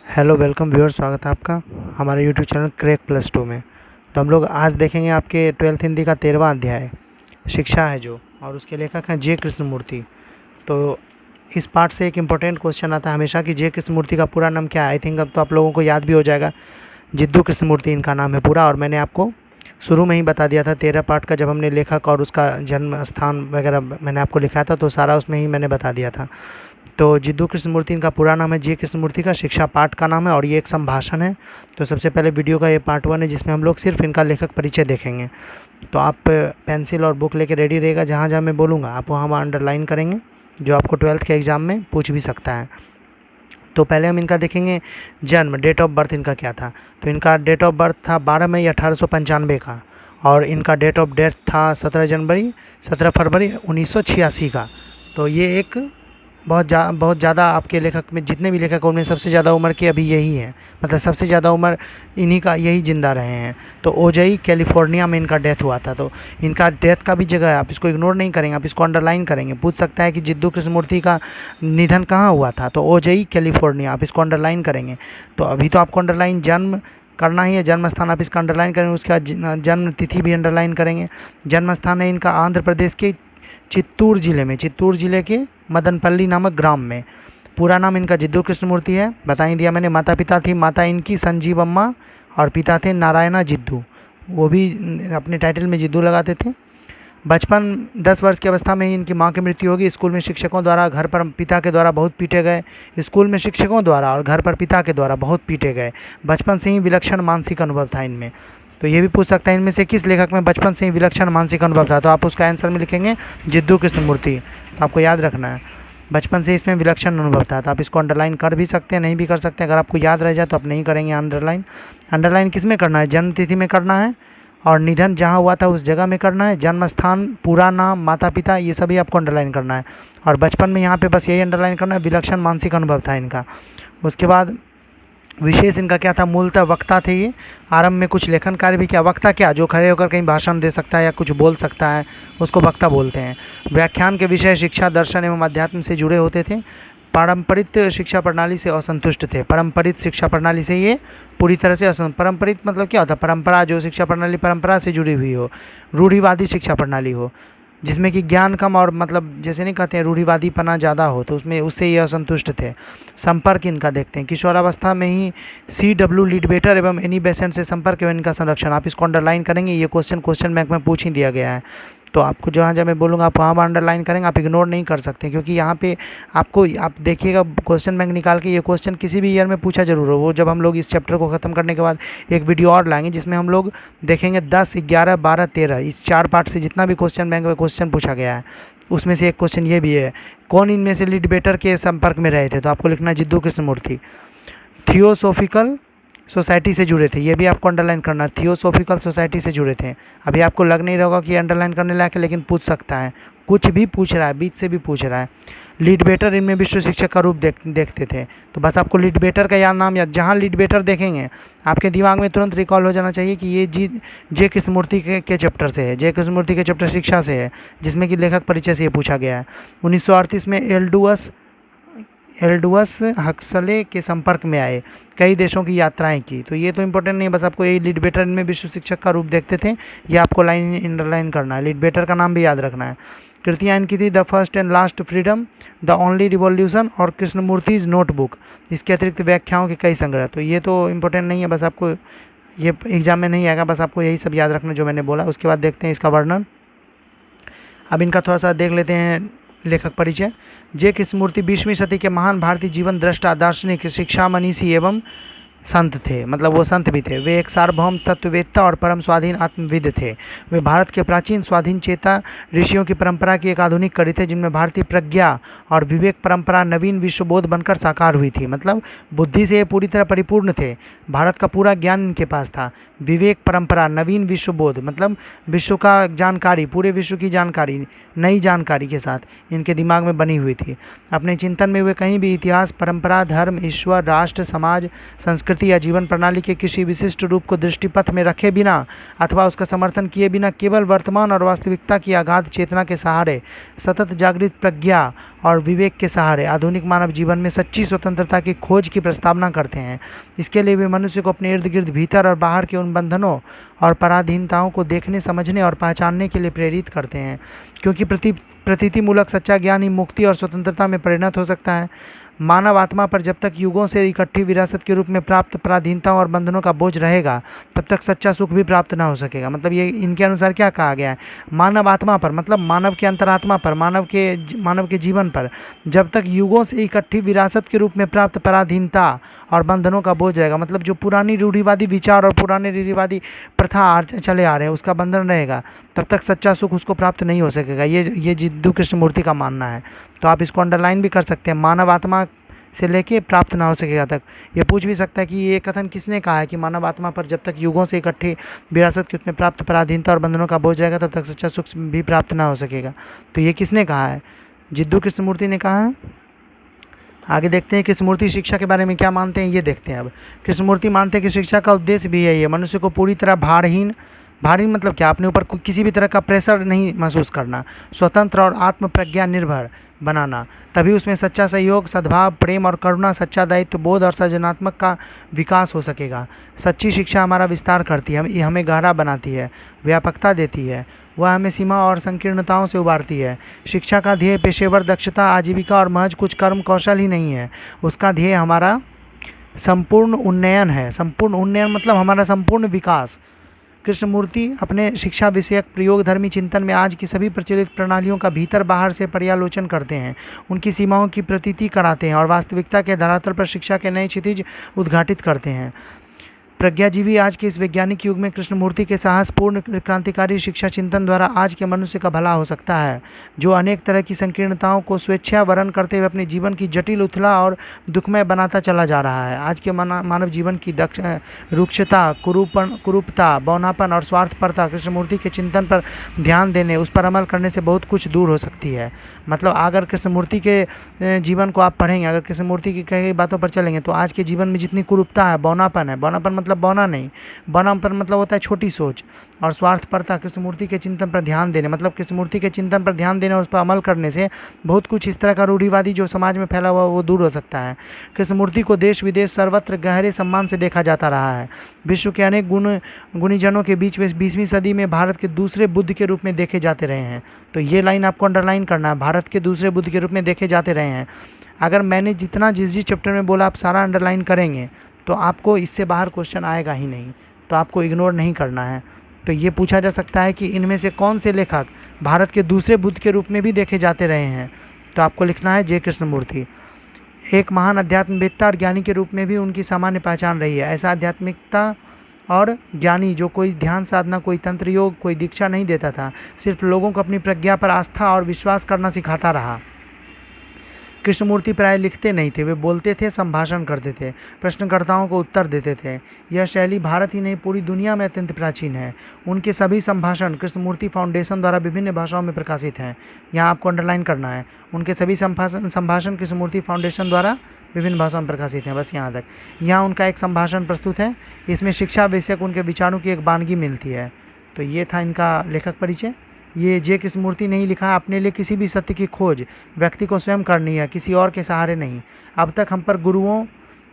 Hello welcome viewer, स्वागत है आपका हमारे यूट्यूब चैनल क्रैक प्लस 2 में। तो हम लोग आज देखेंगे आपके 12th हिंदी का 13वां अध्याय शिक्षा है जो, और उसके लेखक हैं जे कृष्णमूर्ति। तो इस पार्ट से एक इम्पोर्टेंट क्वेश्चन आता है हमेशा कि जे कृष्णमूर्ति का पूरा नाम क्या है। आई थिंक अब तो आप लोगों को याद भी हो जाएगा, जिद्दू कृष्णमूर्ति इनका नाम है पूरा। और मैंने आपको शुरू में ही बता दिया था 13 पार्ट का, जब हमने लेखक और उसका जन्म स्थान वगैरह मैंने आपको लिखा था, तो सारा उसमें ही मैंने बता दिया था। तो जिद्दू कृष्णमूर्ति इनका पूरा नाम है, जे कृष्णमूर्ति का शिक्षा पाठ का नाम है, और ये एक संभाषण है। तो सबसे पहले वीडियो का ये पार्ट 1 है, जिसमें हम लोग सिर्फ इनका लेखक परिचय देखेंगे। तो आप पेंसिल और बुक लेके रेडी रहेगा, जहाँ जहाँ मैं बोलूँगा आप वहाँ अंडरलाइन करेंगे, जो आपको 12th के एग्ज़ाम में पूछ भी सकता है। तो पहले हम इनका देखेंगे जन्म, डेट ऑफ बर्थ इनका क्या था। तो इनका डेट ऑफ बर्थ था 12 मई 1895 का, और इनका डेट ऑफ डेथ था 17 फरवरी 1986 का। तो ये एक बहुत ज़्यादा आपके लेखक में, जितने भी लेखक उनमें सबसे ज़्यादा उम्र के अभी यही है, मतलब सबसे ज़्यादा उम्र इन्हीं का, यही ज़िंदा रहे हैं। तो ओजई कैलिफोर्निया में इनका डेथ हुआ था। तो इनका डेथ का भी जगह है, आप इसको इग्नोर नहीं करेंगे, आप इसको अंडरलाइन करेंगे। पूछ सकता है कि जिद्दू कृष्णमूर्ति का निधन कहाँ हुआ था, तो ओजई कैलिफोर्निया, आप इसको अंडरलाइन करेंगे। तो अभी तो आपको अंडरलाइन जन्म करना ही है, जन्म स्थान आप इसका अंडरलाइन करेंगे, उसके बाद जन्म तिथि भी अंडरलाइन करेंगे। जन्म स्थान है इनका आंध्र प्रदेश के चित्तूर जिले के मदनपल्ली नामक ग्राम में। पूरा नाम इनका जिद्दू कृष्णमूर्ति है, बता ही दिया मैंने। माता पिता थी माता इनकी संजीवम्मा, और पिता थे नारायणा जिद्दू, वो भी अपने टाइटल में जिद्दू लगाते थे। बचपन 10 वर्ष की अवस्था में ही इनकी मां की मृत्यु होगी। स्कूल में शिक्षकों द्वारा, घर पर पिता के द्वारा बहुत पीटे गए। स्कूल में शिक्षकों द्वारा और घर पर पिता के द्वारा बहुत पीटे गए। बचपन से ही विलक्षण मानसिक अनुभव था इनमें। तो ये भी पूछ सकता है इनमें से किस लेखक में बचपन से ही विलक्षण मानसिक अनुभव था, तो आप उसका आंसर में लिखेंगे जिद्दू कृष्णमूर्ति। तो आपको याद रखना है, बचपन से इसमें विलक्षण अनुभव था। तो आप इसको अंडरलाइन कर भी सकते हैं, नहीं भी कर सकते हैं। अगर आपको याद रह जाए तो आप नहीं करेंगे अंडरलाइन। अंडरलाइन किस में करना है, जन्म तिथि में करना है, और निधन जहाँ हुआ था उस जगह में करना है। जन्म स्थान, पूरा नाम, माता पिता, ये सभी आपको अंडरलाइन करना है। और बचपन में यहाँ पे बस यही अंडरलाइन करना है, विलक्षण मानसिक अनुभव था इनका। उसके बाद विशेष इनका क्या था, मूलतः वक्ता थे ये। आरंभ में कुछ लेखन कार्य भी किया। वक्ता क्या, जो खड़े होकर कहीं भाषण दे सकता है या कुछ बोल सकता है, उसको वक्ता बोलते हैं। व्याख्यान के विषय शिक्षा, दर्शन एवं अध्यात्म से जुड़े होते थे। पारंपरिक शिक्षा प्रणाली से असंतुष्ट थे। पारंपरिक शिक्षा प्रणाली से ये पूरी तरह से पारंपरिक मतलब क्या होता है, परंपरा, जो शिक्षा प्रणाली परंपरा से जुड़ी हुई हो। रूढ़िवादी शिक्षा प्रणाली हो, जिसमें कि ज्ञान कम और मतलब जैसे नहीं कहते हैं रूढ़िवादीपना ज़्यादा हो, तो उसमें उससे ये असंतुष्ट थे। संपर्क इनका देखते हैं, किशोरावस्था में ही C.W. लीडबेटर एवं एनी बेसेंट से संपर्क एवं इनका संरक्षण। आप इसको अंडरलाइन करेंगे, ये क्वेश्चन बैंक में पूछ ही दिया गया है। तो आपको जहाँ जहाँ मैं बोलूँगा आप वहाँ अंडरलाइन करेंगे, आप इग्नोर नहीं कर सकते, क्योंकि यहाँ पे आपको, आप देखिएगा क्वेश्चन बैंक निकाल के, ये क्वेश्चन किसी भी ईयर में पूछा जरूर हो। वो जब हम लोग इस चैप्टर को ख़त्म करने के बाद एक वीडियो और लाएंगे, जिसमें हम लोग देखेंगे 10, 11, 12, 13 इस 4 पार्ट से जितना भी क्वेश्चन बैंक में क्वेश्चन पूछा गया है, उसमें से एक क्वेश्चन ये भी है, कौन इनमें से लीडबेटर के संपर्क में रहे थे। तो आपको लिखना है जिद्दू कृष्णमूर्ति। थियोसॉफिकल सोसाइटी से जुड़े थे, ये भी आपको अंडरलाइन करना। थियोसॉफिकल सोसाइटी से जुड़े थे। अभी आपको लग नहीं रहा होगा कि अंडरलाइन करने लायक है, लेकिन पूछ सकता है, कुछ भी पूछ रहा है, बीच से भी पूछ रहा है। लीडबेटर इनमें विश्व शिक्षक का रूप देखते थे। तो बस आपको लीडबेटर का याद नाम, या जहाँ लीडबेटर देखेंगे आपके दिमाग में तुरंत रिकॉल हो जाना चाहिए कि ये जे कृष्णमूर्ति के चैप्टर से है। जे कृष्णमूर्ति के चैप्टर शिक्षा से है, जिसमें कि लेखक परिचय से ये पूछा गया है। 1938 में एल्डुअस हक्सले के संपर्क में आए, कई देशों की यात्राएं की। तो ये तो इंपॉर्टेंट नहीं है, बस आपको यही लीडबेटर इनमें विश्व शिक्षक का रूप देखते थे, ये आपको लाइन अंडरलाइन करना है। लीडबेटर का नाम भी याद रखना है। कृतियाँ इनकी थी the first and last freedom, the only revolution और कृष्णमूर्तिज नोटबुक। इसके अतिरिक्त व्याख्याओं के कई संग्रह। तो ये तो इंपॉर्टेंट नहीं है, बस आपको ये एग्जाम में नहीं आएगा, बस आपको यही सब याद रखना जो मैंने बोला। उसके बाद देखते हैं इसका वर्णन। अब इनका थोड़ा सा देख लेते हैं लेखक परिचय। जे कृष्णमूर्ति 20वीं सदी के महान भारतीय जीवन दृष्टा, दार्शनिक, शिक्षा मनीषी एवं संत थे, मतलब वो संत भी थे। वे एक सार्वभौम तत्ववेत्ता और परम स्वाधीन आत्मविद थे। वे भारत के प्राचीन स्वाधीन चेता ऋषियों की परंपरा की एक आधुनिक कड़ी थे, जिनमें भारतीय प्रज्ञा और विवेक परंपरा नवीन विश्वबोध बनकर साकार हुई थी। मतलब बुद्धि से ये पूरी तरह परिपूर्ण थे, भारत का पूरा ज्ञान इनके पास था। विवेक परंपरा, नवीन विश्वबोध, मतलब विश्व का जानकारी, पूरे विश्व की जानकारी, नई जानकारी के साथ इनके दिमाग में बनी हुई थी। अपने चिंतन में वे कहीं भी इतिहास, परंपरा, धर्म, ईश्वर, राष्ट्र, समाज, संस्कृति संस्कृति या जीवन प्रणाली के किसी विशिष्ट रूप को दृष्टिपथ में रखे बिना अथवा उसका समर्थन किए बिना केवल वर्तमान और वास्तविकता की अगाध चेतना के सहारे, सतत जागृत प्रज्ञा और विवेक के सहारे आधुनिक मानव जीवन में सच्ची स्वतंत्रता की खोज की प्रस्तावना करते हैं। इसके लिए वे मनुष्य को अपने इर्द गिर्द भीतर और बाहर के उन बंधनों और पराधीनताओं को देखने, समझने और पहचानने के लिए प्रेरित करते हैं, क्योंकि प्रतीतिमूलक सच्चा ज्ञान ही मुक्ति और स्वतंत्रता में परिणत हो सकता है। मानव आत्मा पर जब तक युगों से इकट्ठी विरासत के रूप में प्राप्त पराधीनताओं और बंधनों का बोझ रहेगा, तब तक सच्चा सुख भी प्राप्त ना हो सकेगा। मतलब ये इनके अनुसार क्या कहा गया है, मानव आत्मा पर मतलब मानव के अंतरात्मा पर, मानव के जीवन पर जब तक युगों से इकट्ठी विरासत के रूप में प्राप्त पराधीनता और बंधनों का बोझ रहेगा, मतलब जो पुरानी रूढ़िवादी विचार और पुराने रूढ़िवादी प्रथा चले आ रहे हैं उसका बंधन रहेगा, तब तक सच्चा सुख उसको प्राप्त नहीं हो सकेगा। ये जिद्दू कृष्णमूर्ति का मानना है। तो आप इसको अंडरलाइन भी कर सकते हैं, मानव आत्मा से लेके प्राप्त ना हो सकेगा तक। ये पूछ भी सकता है कि ये कथन किसने कहा है कि मानव आत्मा पर जब तक युगों से इकट्ठी विरासत के रूप में प्राप्त पराधीनता और बंधनों का बोझ रहेगा, तब तक सच्चा सुख भी प्राप्त ना हो सकेगा। तो ये किसने कहा है, जिद्दू कृष्णमूर्ति ने कहा है। आगे देखते हैं कृष्णमूर्ति शिक्षा के बारे में क्या मानते हैं, ये देखते हैं। अब कृष्णमूर्ति मानते हैं कि शिक्षा का उद्देश्य भी है ये मनुष्य को पूरी तरह भारहीन मतलब क्या, अपने ऊपर किसी भी तरह का प्रेशर नहीं महसूस करना, स्वतंत्र और आत्म प्रज्ञा निर्भर बनाना, तभी उसमें सच्चा सहयोग, सद्भाव, प्रेम और करुणा, सच्चा दायित्व बोध और सृजनात्मक का विकास हो सकेगा। सच्ची शिक्षा हमारा विस्तार करती है, हमें गहरा बनाती है, व्यापकता देती है, वह हमें सीमा और संकीर्णताओं से उबारती है। शिक्षा का ध्येय पेशेवर दक्षता, आजीविका और महज कुछ कर्म कौशल ही नहीं है, उसका ध्येय हमारा संपूर्ण उन्नयन है। संपूर्ण उन्नयन मतलब हमारा संपूर्ण विकास। कृष्णमूर्ति अपने शिक्षा विषयक प्रयोगधर्मी चिंतन में आज की सभी प्रचलित प्रणालियों का भीतर बाहर से पर्यालोचन करते हैं, उनकी सीमाओं की प्रतीति कराते हैं और वास्तविकता के धरातल पर शिक्षा के नए क्षितिज उद्घाटित करते हैं। प्रज्ञाजीवी आज के इस वैज्ञानिक युग में कृष्णमूर्ति के साहसपूर्ण क्रांतिकारी शिक्षा चिंतन द्वारा आज के मनुष्य का भला हो सकता है, जो अनेक तरह की संकीर्णताओं को स्वेच्छा वरण करते हुए अपने जीवन की जटिल, उथला और दुखमय बनाता चला जा रहा है। आज के मानव जीवन की रुक्षता, कुरूपता, बौनापन और स्वार्थपरता कृष्णमूर्ति के चिंतन पर ध्यान देने, उस पर अमल करने से बहुत कुछ दूर हो सकती है। मतलब अगर कृष्णमूर्ति के जीवन को आप पढ़ेंगे, अगर कृष्णमूर्ति की कही गई बातों पर चलेंगे, तो आज के जीवन में जितनी कुरूपता है, बौनापन मतलब बौना नहीं, बौनापन मतलब होता है छोटी सोच, और स्वार्थपरता कृष्णमूर्ति के चिंतन पर ध्यान देने, मतलब कृष्णमूर्ति के चिंतन पर ध्यान देने और उस पर अमल करने से बहुत कुछ इस तरह का रूढ़िवादी जो समाज में फैला हुआ वो दूर हो सकता है। कृष्णमूर्ति को देश विदेश सर्वत्र गहरे सम्मान से देखा जाता रहा है। विश्व के अनेक गुणीजनों के बीच में 20वीं सदी में भारत के दूसरे बुद्ध के रूप में देखे जाते रहे हैं। तो ये लाइन आपको अंडरलाइन करना है, भारत के दूसरे बुद्ध के रूप में देखे जाते रहे हैं। अगर मैंने जिस चैप्टर में बोला आप सारा अंडरलाइन करेंगे तो आपको इससे बाहर क्वेश्चन आएगा ही नहीं, तो आपको इग्नोर नहीं करना है। तो ये पूछा जा सकता है कि इनमें से कौन से लेखक भारत के दूसरे बुद्ध के रूप में भी देखे जाते रहे हैं, तो आपको लिखना है जे कृष्णमूर्ति। एक महान अध्यात्मवेत्ता और ज्ञानी के रूप में भी उनकी सामान्य पहचान रही है। ऐसा आध्यात्मिकता और ज्ञानी जो कोई ध्यान साधना, कोई तंत्र योग, कोई दीक्षा नहीं देता था, सिर्फ लोगों को अपनी प्रज्ञा पर आस्था और विश्वास करना सिखाता रहा। कृष्णमूर्ति प्राय लिखते नहीं थे, वे बोलते थे, संभाषण करते थे, प्रश्नकर्ताओं को उत्तर देते थे। यह शैली भारत ही नहीं पूरी दुनिया में अत्यंत प्राचीन है। उनके सभी संभाषण कृष्णमूर्ति फाउंडेशन द्वारा विभिन्न भाषाओं में प्रकाशित हैं। यहाँ आपको अंडरलाइन करना है, उनके सभी संभाषण कृष्णमूर्ति फाउंडेशन द्वारा विभिन्न भाषाओं में प्रकाशित हैं। बस यहाँ तक। यहाँ उनका एक संभाषण प्रस्तुत है, इसमें शिक्षा विषयक उनके विचारों की एक वानगी मिलती है। तो ये था इनका लेखक परिचय। ये जे कृष्णमूर्ति नहीं लिखा, अपने लिए किसी भी सत्य की खोज व्यक्ति को स्वयं करनी है, किसी और के सहारे नहीं। अब तक हम पर गुरुओं,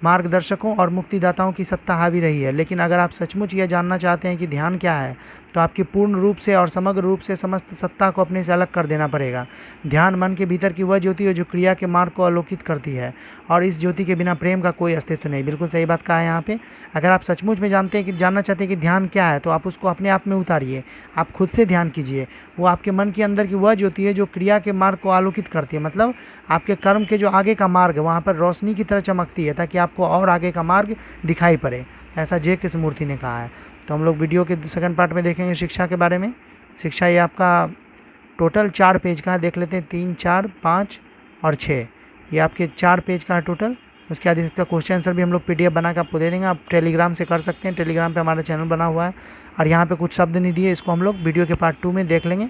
मार्गदर्शकों और मुक्तिदाताओं की सत्ता हावी रही है, लेकिन अगर आप सचमुच यह जानना चाहते हैं कि ध्यान क्या है, तो आपकी पूर्ण रूप से और समग्र रूप से समस्त सत्ता को अपने से अलग कर देना पड़ेगा। ध्यान मन के भीतर की वह ज्योति है जो क्रिया के मार्ग को अवलोकित करती है, और इस ज्योति के बिना प्रेम का कोई अस्तित्व नहीं। बिल्कुल सही बात कहा है यहाँ पे। अगर आप सचमुच में जानना चाहते हैं कि ध्यान क्या है, तो आप उसको अपने आप में उतारिए, आप खुद से ध्यान कीजिए। वो आपके मन के अंदर की वह ज्योति है जो क्रिया के मार्ग को आलोकित करती है, मतलब आपके कर्म के जो आगे का मार्ग है वहाँ पर रोशनी की तरह चमकती है, ताकि आपको और आगे का मार्ग दिखाई पड़े। ऐसा जे कृष्णमूर्ति ने कहा है। तो हम लोग वीडियो के सेकंड पार्ट में देखेंगे शिक्षा के बारे में। शिक्षा ये आपका टोटल 4 पेज का है, देख लेते हैं। 3, 4, 5 और 6, ये आपके 4 पेज का है टोटल। उसके बाद इसका क्वेश्चन आंसर भी हम लोग PDF बना के आपको दे देंगे, आप टेलीग्राम से कर सकते हैं। टेलीग्राम पे हमारा चैनल बना हुआ है, और यहाँ पे कुछ शब्द नहीं दिए, इसको हम लोग वीडियो के पार्ट 2 में देख लेंगे।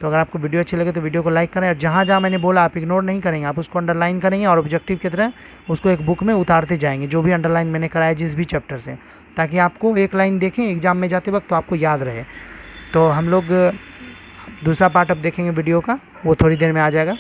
तो अगर आपको वीडियो अच्छी लगे तो वीडियो को लाइक करें, और जहाँ जहाँ मैंने बोला आप इग्नोर नहीं करेंगे, आप उसको अंडरलाइन करेंगे और ऑब्जेक्टिव की तरह उसको एक बुक में उतारते जाएंगे, जो भी अंडरलाइन मैंने कराया जिस भी चैप्टर से, ताकि आपको एक लाइन देखें एग्जाम में जाते वक्त तो आपको याद रहे। तो हम लोग दूसरा पार्ट अब देखेंगे वीडियो का, वो थोड़ी देर में आ जाएगा।